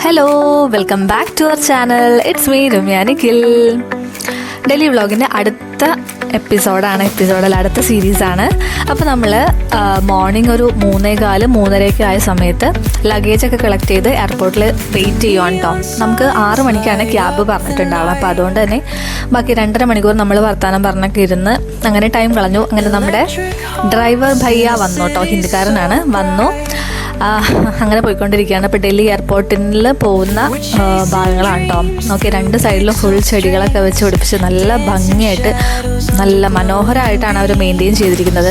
Hello, welcome back to our channel. It's me Ramya Nikhil. Daily വ്ളോഗിൻ്റെ അടുത്ത എപ്പിസോഡല്ല, അടുത്ത സീരീസാണ്. അപ്പോൾ നമ്മൾ മോർണിംഗ് ഒരു 3:15 ആയ സമയത്ത് ലഗേജൊക്കെ കളക്ട് ചെയ്ത് എയർപോർട്ടിൽ വെയിറ്റ് ചെയ്യുവാണ് കേട്ടോ. നമുക്ക് 6 മണിക്കാണ് ക്യാബ് പറഞ്ഞിട്ടുണ്ടാവുക. അപ്പോൾ അതുകൊണ്ട് തന്നെ ബാക്കി 2.5 മണിക്കൂർ നമ്മൾ വർത്താനം പറഞ്ഞൊക്കെ ഇരുന്ന് അങ്ങനെ ടൈം കളഞ്ഞു. അങ്ങനെ നമ്മുടെ ഡ്രൈവർ ഭയ്യ വന്നു കേട്ടോ, ഹിന്ദിക്കാരനാണ്, വന്നു. അങ്ങനെ പോയിക്കൊണ്ടിരിക്കുകയാണ്. ഇപ്പോൾ ഡൽഹി എയർപോർട്ടിൽ പോകുന്ന ഭാഗങ്ങളാണ് കേട്ടോ. നോക്കി 2 സൈഡിലും ഫുൾ ചെടികളൊക്കെ വെച്ച് പിടിപ്പിച്ച് നല്ല ഭംഗിയായിട്ട് നല്ല മനോഹരമായിട്ടാണ് അവർ മെയിൻറ്റെയിൻ ചെയ്തിരിക്കുന്നത്.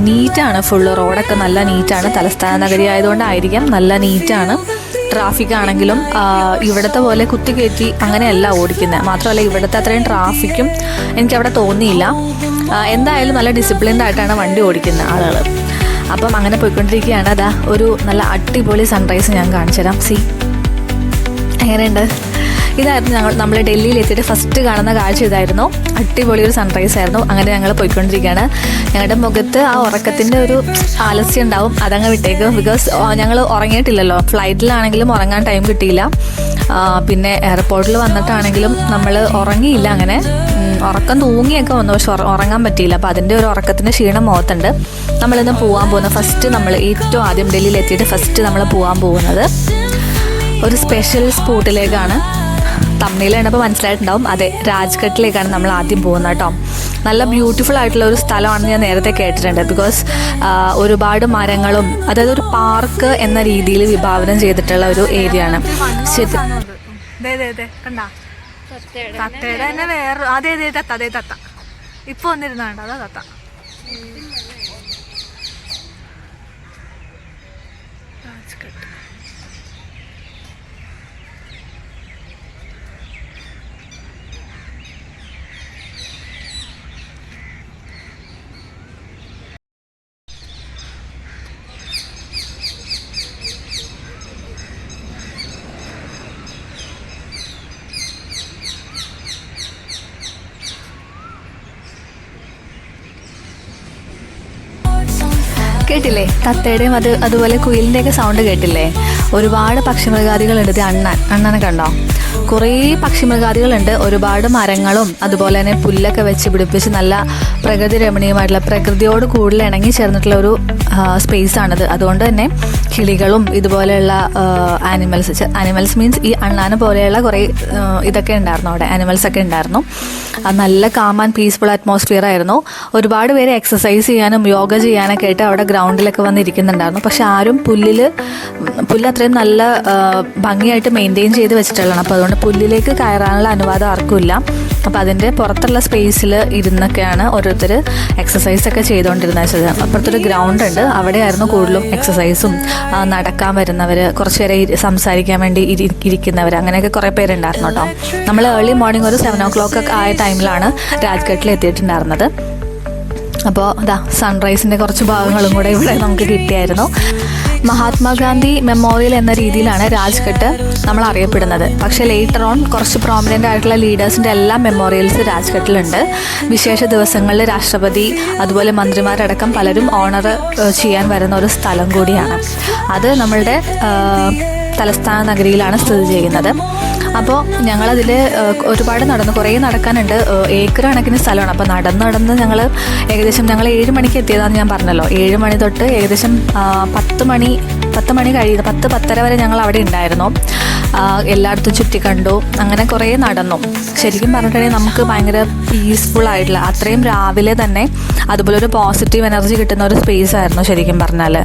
നീറ്റാണ്, ഫുള്ള് റോഡൊക്കെ നല്ല നീറ്റാണ്. തലസ്ഥാന നഗരി ആയതുകൊണ്ടായിരിക്കാം നല്ല നീറ്റാണ്. ട്രാഫിക് ആണെങ്കിലും ഇവിടുത്തെ പോലെ കുത്തിക്കയറ്റി അങ്ങനെയല്ല ഓടിക്കുന്നത്. മാത്രമല്ല ഇവിടുത്തെ അത്രയും ട്രാഫിക്കും എനിക്കവിടെ തോന്നിയില്ല. എന്തായാലും നല്ല ഡിസിപ്ലിൻഡ് ആയിട്ടാണ് വണ്ടി ഓടിക്കുന്നത് ആളുകൾ. അപ്പം അങ്ങനെ പോയിക്കൊണ്ടിരിക്കുകയാണ്. അതാ ഒരു നല്ല അടിപൊളി സൺറൈസ് ഞാൻ കാണിച്ചു തരാം. എങ്ങനെയുണ്ട്? ഇതായിരുന്നു നമ്മൾ ഡൽഹിയിൽ എത്തിയിട്ട് ഫസ്റ്റ് കാണുന്ന കാഴ്ച. ഇതായിരുന്നു അടിപൊളി ഒരു സൺറൈസ് ആയിരുന്നു. അങ്ങനെ ഞങ്ങൾ പോയിക്കൊണ്ടിരിക്കുകയാണ്. ഞങ്ങളുടെ മുഖത്ത് ആ ഉറക്കത്തിൻ്റെ ഒരു ആലസ്യം ഉണ്ടാവും, അതങ്ങ് വിട്ടേക്കും. ബിക്കോസ് ഞങ്ങൾ ഉറങ്ങിയിട്ടില്ലല്ലോ. ഫ്ലൈറ്റിലാണെങ്കിലും ഉറങ്ങാൻ ടൈം കിട്ടിയില്ല. പിന്നെ എയർപോർട്ടിൽ വന്നിട്ടാണെങ്കിലും നമ്മൾ ഉറങ്ങിയില്ല. അങ്ങനെ ഉറക്കം തൂങ്ങിയൊക്കെ വന്നു, പക്ഷെ ഉറങ്ങാൻ പറ്റിയില്ല. അപ്പോൾ അതിൻ്റെ ഒരു ഉറക്കത്തിൻ്റെ ക്ഷീണം മുഖത്തുണ്ട്. നമ്മളിന്ന് പോകാൻ പോകുന്നത് നമ്മൾ ഏറ്റവും ആദ്യം ഡൽഹിയിൽ എത്തിയിട്ട് ഫസ്റ്റ് നമ്മൾ പോകാൻ പോകുന്നത് ഒരു സ്പെഷ്യൽ സ്പോട്ടിലേക്കാണ്. തമിഴിൽ കണ്ടപ്പോൾ മനസ്സിലായിട്ടുണ്ടാവും. അതെ, രാജ്ഘട്ടിലേക്കാണ് നമ്മൾ ആദ്യം പോകുന്നത് കേട്ടോ. നല്ല ബ്യൂട്ടിഫുൾ ആയിട്ടുള്ള ഒരു സ്ഥലമാണെന്ന് ഞാൻ നേരത്തെ കേട്ടിട്ടുണ്ട്. ബിക്കോസ് ഒരുപാട് മരങ്ങളും, അതായത് ഒരു പാർക്ക് എന്ന രീതിയിൽ വിഭാവനം ചെയ്തിട്ടുള്ള ഒരു ഏരിയ ആണ്. തത്തയുടെ തന്നെ വേറെ അതേ തത്ത ഇപ്പൊ വന്നിരുന്നാണ്ട് അതാ തത്ത. കേട്ടില്ലേ തത്തയുടെയും അതുപോലെ കുയിലിൻ്റെയൊക്കെ സൗണ്ട് കേട്ടില്ലേ? ഒരുപാട് പക്ഷിമൃഗാദികളുണ്ട്. അണ്ണനെ കണ്ടോ? കുറേ പക്ഷിമൃഗാദികളുണ്ട്. ഒരുപാട് മരങ്ങളും അതുപോലെ തന്നെ പുല്ലൊക്കെ വെച്ച് പിടിപ്പിച്ച് നല്ല പ്രകൃതി രമണീയമായിട്ടുള്ള, പ്രകൃതിയോട് കൂടുതൽ ഇണങ്ങി ചേർന്നിട്ടുള്ള ഒരു സ്പേസാണിത്. അതുകൊണ്ട് തന്നെ കിളികളും ഇതുപോലെയുള്ള ആനിമൽസ് മീൻസ് ഈ അണ്ണാനെ പോലെയുള്ള കുറേ ഇതൊക്കെ ഉണ്ടായിരുന്നു അവിടെ, ആനിമൽസൊക്കെ ഉണ്ടായിരുന്നു. നല്ല കാം ആൻഡ് പീസ്ഫുൾ അറ്റ്മോസ്ഫിയർ ആയിരുന്നു. ഒരുപാട് പേര് എക്സസൈസ് ചെയ്യാനും യോഗ ചെയ്യാനൊക്കെ ആയിട്ട് അവിടെ ഗ്രൗണ്ടിലൊക്കെ വന്നിരിക്കുന്നുണ്ടായിരുന്നു. പക്ഷെ ആരും പുല്ല് അത്രയും നല്ല ഭംഗിയായിട്ട് മെയിൻറ്റെയിൻ ചെയ്ത് വെച്ചിട്ടുള്ളതാണ്. അപ്പോൾ അതുകൊണ്ട് പുല്ലിലേക്ക് കയറാനുള്ള അനുവാദം ആർക്കുമില്ല. അപ്പോൾ അതിൻ്റെ പുറത്തുള്ള സ്പേസിൽ ഇരുന്നൊക്കെയാണ് ഓരോരുത്തർ എക്സസൈസൊക്കെ ചെയ്തുകൊണ്ടിരുന്നത്. അപ്പുറത്തൊരു ഗ്രൗണ്ട് ഉണ്ട്, അവിടെയായിരുന്നു കൂടുതലും എക്സസൈസും നടക്കാൻ വരുന്നവർ, കുറച്ച് പേരെ സംസാരിക്കാൻ വേണ്ടി ഇരിക്കുന്നവർ, അങ്ങനെയൊക്കെ കുറേ പേരുണ്ടായിരുന്നു കേട്ടോ. നമ്മൾ ഏർലി മോർണിംഗ് ഒരു 7 o'clock ആയ ടൈമിലാണ് രാജ്ഘട്ടിൽ എത്തിയിട്ടുണ്ടായിരുന്നത്. അപ്പോൾ സൺറൈസിൻ്റെ കുറച്ച് ഭാഗങ്ങളും കൂടെ ഇവിടെ നമുക്ക് കിട്ടിയായിരുന്നു. മഹാത്മാഗാന്ധി മെമ്മോറിയൽ എന്ന രീതിയിലാണ് രാജ്ഘട്ട് നമ്മൾ അറിയപ്പെടുന്നത്. പക്ഷേ ലേറ്റർ ഓൺ കുറച്ച് പ്രോമിനൻ്റ് ആയിട്ടുള്ള ലീഡേഴ്സിൻ്റെ എല്ലാ മെമ്മോറിയൽസ് രാജ്ഘട്ടിലുണ്ട്. വിശേഷ ദിവസങ്ങളിൽ രാഷ്ട്രപതി അതുപോലെ മന്ത്രിമാരടക്കം പലരും ഓണർ ചെയ്യാൻ വരുന്ന ഒരു സ്ഥലം കൂടിയാണ്. അത് നമ്മളുടെ തലസ്ഥാന നഗരിയിലാണ് സ്ഥിതി ചെയ്യുന്നത്. അപ്പോൾ ഞങ്ങളതിൽ ഒരുപാട് നടന്നു, കുറേ നടക്കാനുണ്ട്. ഏക്കർ കണക്കിന് സ്ഥലമാണ്. അപ്പോൾ നടന്ന് ഞങ്ങൾ 7 മണിക്ക് എത്തിയതാണെന്ന് ഞാൻ പറഞ്ഞല്ലോ. 7 മണി തൊട്ട് ഏകദേശം 10 മണി കഴിയുന്നു, 10-10:30 വരെ ഞങ്ങൾ അവിടെ ഉണ്ടായിരുന്നു. എല്ലായിടത്തും ചുറ്റി കണ്ടു, അങ്ങനെ കുറേ നടന്നു. ശരിക്കും പറഞ്ഞിട്ടുണ്ടെങ്കിൽ നമുക്ക് ഭയങ്കര പീസ്ഫുൾ ആയിട്ടുള്ള, അത്രയും രാവിലെ തന്നെ അതുപോലെ ഒരു പോസിറ്റീവ് എനർജി കിട്ടുന്ന ഒരു സ്പേസ് ആയിരുന്നു ശരിക്കും പറഞ്ഞാൽ.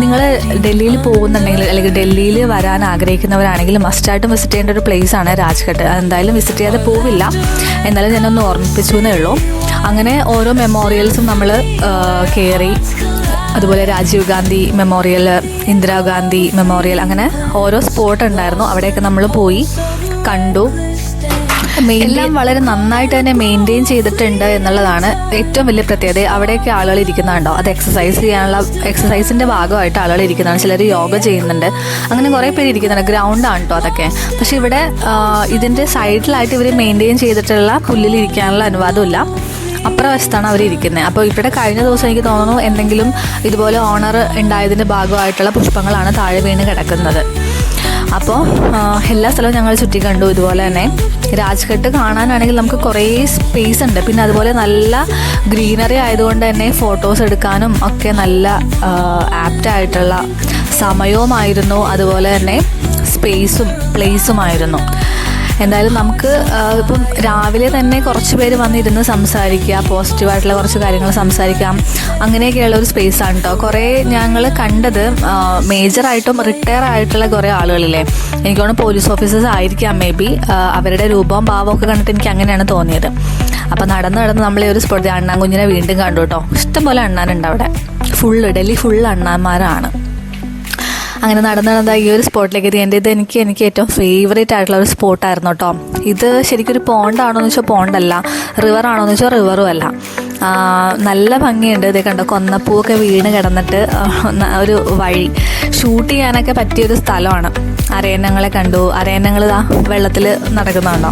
നിങ്ങൾ ഡൽഹിയിൽ പോകുന്നുണ്ടെങ്കിൽ അല്ലെങ്കിൽ ഡൽഹിയിൽ വരാൻ ആഗ്രഹിക്കുന്നവരാണെങ്കിൽ മസ്റ്റായിട്ടും വിസിറ്റ് ചെയ്യേണ്ട ഒരു പ്ലേസാണ് രാജ്ഘട്ട്. അതെന്തായാലും വിസിറ്റ് ചെയ്യാതെ പോവില്ല. എന്നാലും ഞാനൊന്ന് ഓർമ്മിപ്പിച്ചു എന്നേ ഉള്ളൂ. അങ്ങനെ ഓരോ മെമ്മോറിയൽസും നമ്മൾ കയറി. അതുപോലെ രാജീവ് ഗാന്ധി മെമ്മോറിയൽ, ഇന്ദിരാഗാന്ധി മെമ്മോറിയൽ, അങ്ങനെ ഓരോ സ്പോട്ട് ഉണ്ടായിരുന്നു. അവിടെയൊക്കെ നമ്മൾ പോയി കണ്ടു. എല്ലാം വളരെ നന്നായിട്ട് തന്നെ മെയിൻറ്റെയിൻ ചെയ്തിട്ടുണ്ട് എന്നുള്ളതാണ് ഏറ്റവും വലിയ പ്രത്യേകത. അവിടെയൊക്കെ ആളുകൾ ഇരിക്കുന്നുണ്ടോ, അത് എക്സസൈസിൻ്റെ ഭാഗമായിട്ട് ആളുകൾ ഇരിക്കുന്നതാണ്. ചിലർ യോഗ ചെയ്യുന്നുണ്ട്, അങ്ങനെ കുറേ പേര് ഇരിക്കുന്നുണ്ട്. ഗ്രൗണ്ടാണ് കേട്ടോ അതൊക്കെ. പക്ഷെ ഇവിടെ ഇതിൻ്റെ സൈഡിലായിട്ട് ഇവർ മെയിൻറ്റെയിൻ ചെയ്തിട്ടുള്ള പുല്ലിലിരിക്കാനുള്ള അനുവാദമില്ല. അപ്പുറവശത്താണ് അവർ ഇരിക്കുന്നത്. അപ്പോൾ ഇവിടെ കഴിഞ്ഞ ദിവസം എനിക്ക് തോന്നുന്നു എന്തെങ്കിലും ഇതുപോലെ ഓണർ ഉണ്ടായതിൻ്റെ ഭാഗമായിട്ടുള്ള പുഷ്പങ്ങളാണ് താഴെ വീണ് കിടക്കുന്നത്. അപ്പോൾ എല്ലാ സ്ഥലവും ഞങ്ങൾ ചുറ്റി കണ്ടു. ഇതുപോലെ തന്നെ രാജ്ഘട്ട് കാണാനാണെങ്കിൽ നമുക്ക് കുറേ സ്പേസ് ഉണ്ട്. പിന്നെ അതുപോലെ നല്ല ഗ്രീനറി ആയതുകൊണ്ട് തന്നെ ഫോട്ടോസ് എടുക്കാനും ഒക്കെ നല്ല ആപ്റ്റായിട്ടുള്ള സമയവുമായിരുന്നു. അതുപോലെ തന്നെ സ്പേസും പ്ലേസുമായിരുന്നു. എന്തായാലും നമുക്ക് ഇപ്പം രാവിലെ തന്നെ കുറച്ച് പേര് വന്നിരുന്ന് സംസാരിക്കുക, പോസിറ്റീവായിട്ടുള്ള കുറച്ച് കാര്യങ്ങൾ സംസാരിക്കാം, അങ്ങനെയൊക്കെയുള്ള ഒരു സ്പേസാണ് കേട്ടോ. കുറേ ഞങ്ങൾ കണ്ടത് മേജറായിട്ടും റിട്ടയർ ആയിട്ടുള്ള കുറേ ആളുകളില്ലേ, എനിക്ക് തോന്നുന്നു പോലീസ് ഓഫീസേഴ്സ് ആയിരിക്കാം മേ ബി. അവരുടെ രൂപവും ഭാവവും ഒക്കെ കണ്ടിട്ട് എനിക്ക് അങ്ങനെയാണ് തോന്നിയത്. അപ്പം നടന്ന് നമ്മളെ ഒരു സ്പോട്ട് അണ്ണാൻ കുഞ്ഞിനെ വീണ്ടും കണ്ടു കേട്ടോ. ഇഷ്ടംപോലെ അണ്ണാനുണ്ട് അവിടെ. ഡൽഹി ഫുള്ള് അണ്ണാന്മാരാണ്. അങ്ങനെ നടന്ന ഈ ഒരു സ്പോട്ടിലേക്ക് എത്തി. ഇത് എനിക്ക് ഏറ്റവും ഫേവറേറ്റ് ആയിട്ടുള്ള ഒരു സ്പോട്ടായിരുന്നു കേട്ടോ. ഇത് ശരിക്കും ഒരു പോണ്ടാണോ എന്ന് വെച്ചാൽ പോണ്ടല്ല, റിവറാണോ എന്ന് വെച്ചാൽ റിവറും അല്ല. നല്ല ഭംഗിയുണ്ട്. ഇതേ കണ്ടോ, കൊന്നപ്പൂവൊക്കെ വീണ് കിടന്നിട്ട് ഒരു വഴി ഷൂട്ട് ചെയ്യാനൊക്കെ പറ്റിയൊരു സ്ഥലമാണ്. അരയന്നങ്ങളെ കണ്ടു. അരയന്നങ്ങൾ വെള്ളത്തിൽ നടക്കുന്നുണ്ടോ.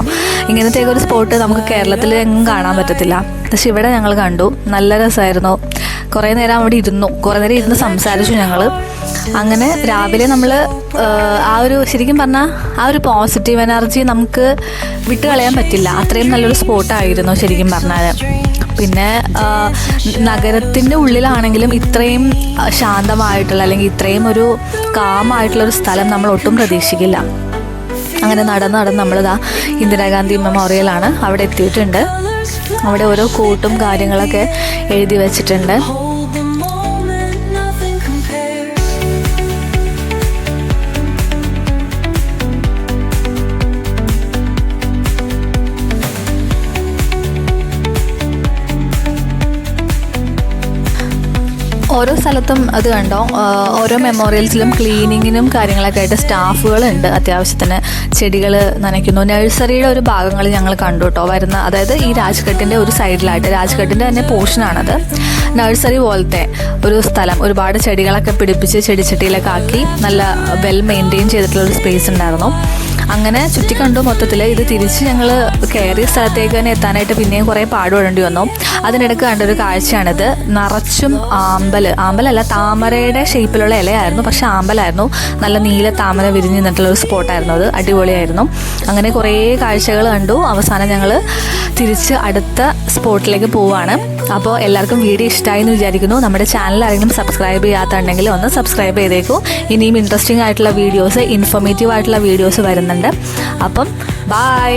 ഇങ്ങനത്തെ ഒരു സ്പോട്ട് നമുക്ക് കേരളത്തിൽ എങ്ങും കാണാൻ പറ്റത്തില്ല. പക്ഷെ ഇവിടെ ഞങ്ങൾ കണ്ടു. നല്ല രസമായിരുന്നു. കുറേ നേരം അവിടെ ഇരുന്ന് സംസാരിച്ചു ഞങ്ങൾ. അങ്ങനെ രാവിലെ നമ്മൾ ആ ഒരു ശരിക്കും പറഞ്ഞാൽ ആ ഒരു പോസിറ്റീവ് എനർജി നമുക്ക് വിട്ടുകളയാൻ പറ്റില്ല. അത്രയും നല്ലൊരു സ്പോട്ടായിരുന്നു ശരിക്കും പറഞ്ഞാൽ. പിന്നെ നഗരത്തിൻ്റെ ഉള്ളിലാണെങ്കിലും ഇത്രയും ശാന്തമായിട്ടുള്ള അല്ലെങ്കിൽ ഇത്രയും ഒരു കാമായിട്ടുള്ളൊരു സ്ഥലം നമ്മൾ ഒട്ടും പ്രതീക്ഷിക്കില്ല. അങ്ങനെ നടന്ന് നമ്മളിതാ ഇന്ദിരാഗാന്ധി മെമ്മോറിയലാണ്. അവിടെ എത്തിയിട്ടുണ്ട്. അവിടെ ഓരോ കോട്ടും കാര്യങ്ങളൊക്കെ എഴുതി വെച്ചിട്ടുണ്ട്. ഓരോ സ്ഥലത്തും അത് കണ്ടോ, ഓരോ മെമ്മോറിയൽസിലും ക്ലീനിങ്ങിനും കാര്യങ്ങളൊക്കെ ആയിട്ട് സ്റ്റാഫുകളുണ്ട്. അത്യാവശ്യത്തിന് ചെടികൾ നനയ്ക്കുന്നു. നഴ്സറിയുടെ ഒരു ഭാഗങ്ങൾ ഞങ്ങൾ കണ്ടു കേട്ടോ. അതായത് ഈ രാജ്ഘട്ടിൻ്റെ ഒരു സൈഡിലായിട്ട്, രാജ്ഘട്ടിൻ്റെ തന്നെ പോർഷനാണത്, നഴ്സറി പോലത്തെ ഒരു സ്ഥലം. ഒരുപാട് ചെടികളൊക്കെ പിടിപ്പിച്ച് ചെടിച്ചട്ടിയിലൊക്കെ ആക്കി നല്ല വെൽ മെയിൻറ്റെയിൻ ചെയ്തിട്ടുള്ളൊരു സ്പേസ് ഉണ്ടായിരുന്നു. അങ്ങനെ ചുറ്റിക്കണ്ടു മൊത്തത്തിൽ. ഇത് തിരിച്ച് ഞങ്ങൾ കയറിയ സ്ഥലത്തേക്ക് തന്നെ എത്താനായിട്ട് പിന്നെയും കുറേ പാടുപെടേണ്ടി വന്നു. അതിനിടയ്ക്ക് കണ്ടൊരു കാഴ്ചയാണിത്. നിറച്ചും ആമ്പലല്ല, താമരയുടെ ഷേപ്പിലുള്ള ഇലയായിരുന്നു, പക്ഷെ ആമ്പലായിരുന്നു. നല്ല നീല താമര വിരിഞ്ഞ് നിന്നിട്ടുള്ളൊരു സ്പോട്ടായിരുന്നു അത്. അടിപൊളിയായിരുന്നു. അങ്ങനെ കുറേ കാഴ്ചകൾ കണ്ടു. അവസാനം ഞങ്ങൾ തിരിച്ച് അടുത്ത സ്പോട്ടിലേക്ക് പോവുകയാണ്. അപ്പോൾ എല്ലാവർക്കും വീഡിയോ ഇഷ്ടമായി എന്ന് വിചാരിക്കുന്നു. നമ്മുടെ ചാനൽ ആരെങ്കിലും സബ്സ്ക്രൈബ് ചെയ്യാത്തുണ്ടെങ്കിൽ ഒന്ന് സബ്സ്ക്രൈബ് ചെയ്തേക്കൂ. ഇനിയും ഇൻട്രസ്റ്റിംഗ് ആയിട്ടുള്ള വീഡിയോസ്, ഇൻഫോർമേറ്റീവ് ആയിട്ടുള്ള വീഡിയോസ് വരുന്നുണ്ട്. അപ്പം ബൈ.